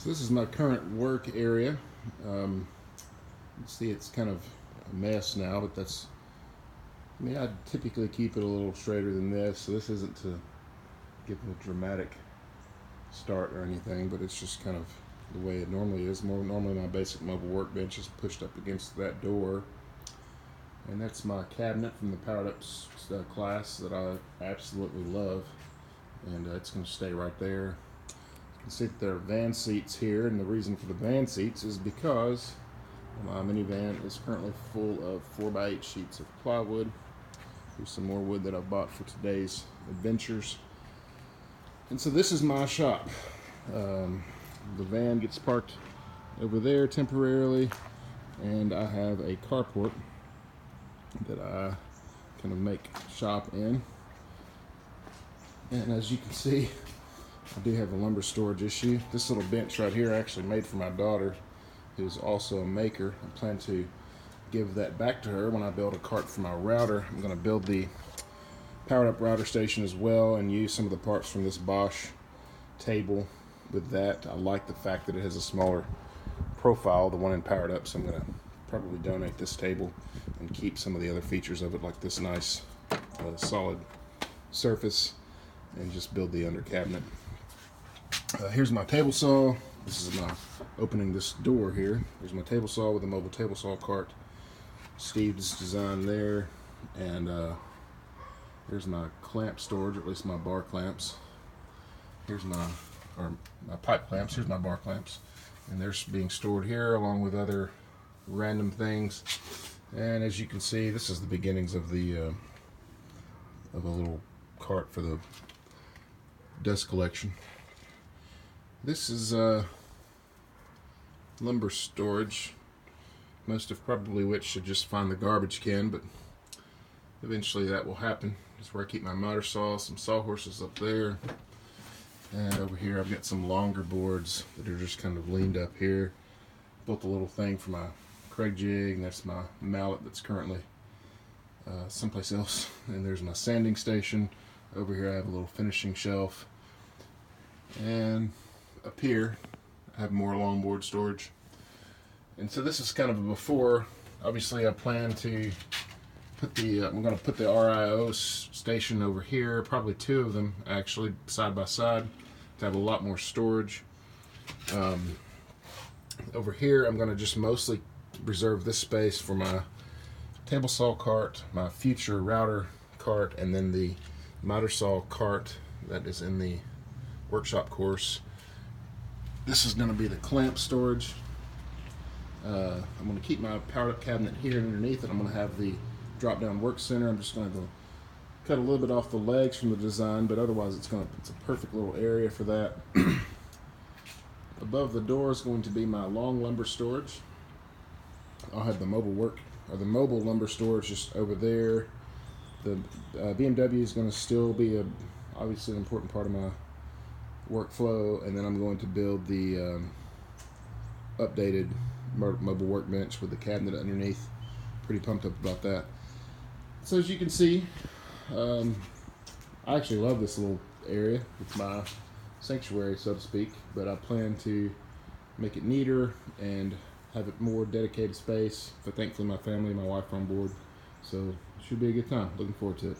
So this is my current work area. You see it's kind of a mess now, but I typically keep it a little straighter than this, so this isn't to give a dramatic start or anything, but it's just kind of the way it normally is. Normally my basic mobile workbench is pushed up against that door, and that's my cabinet from the Powered Up class that I absolutely love, and it's going to stay right there. You can see that there are van seats here, and the reason for the van seats is because my minivan is currently full of 4x8 sheets of plywood. Here's some more wood that I bought for today's adventures. And so this is my shop. The van gets parked over there temporarily, and I have a carport that I kind of make shop in. And as you can see, I do have a lumber storage issue. This little bench right here I actually made for my daughter, who's also a maker. I plan to give that back to her when I build a cart for my router. I'm going to build the Powered Up router station as well and use some of the parts from this Bosch table with that. I like the fact that it has a smaller profile, the one in Powered Up, so I'm going to probably donate this table and keep some of the other features of it, like this nice solid surface, and just build the under cabinet. Here's my table saw. This is my opening this door here. There's my table saw with a mobile table saw cart. Steve's design there, and here's my clamp storage, or at least my bar clamps. Here's my pipe clamps. Here's my bar clamps, and they're being stored here along with other random things. And as you can see, this is the beginnings of the of a little cart for the dust collection. This is lumber storage. Most of probably which should just find the garbage can, but eventually that will happen. This is where I keep my miter saw, some sawhorses up there, and over here I've got some longer boards that are just kind of leaned up here. Built a little thing for my Craig jig, and that's my mallet that's currently someplace else. And there's my sanding station. Over here I have a little finishing shelf, and up here I have more longboard storage. And so this is kind of a before. Obviously I plan to put I'm going to put the RIO station over here, probably two of them actually side by side, to have a lot more storage. Over here I'm going to just mostly reserve this space for my table saw cart, my future router cart, and then the miter saw cart that is in the workshop course. This is going to be the clamp storage. I'm going to keep my Powered Up cabinet here, and underneath it I'm going to have the drop down work center. I'm just going to cut a little bit off the legs from the design, but otherwise it's a perfect little area for that. Above the door is going to be my long lumber storage. I'll have the mobile lumber storage just over there. The BMW is going to still be obviously an important part of my workflow, and then I'm going to build the updated mobile workbench with the cabinet underneath. Pretty pumped up about that. So as you can see, I actually love this little area. It's my sanctuary, so to speak, but I plan to make it neater and have it more dedicated space. But thankfully my family and my wife are on board, so it should be a good time. Looking forward to it.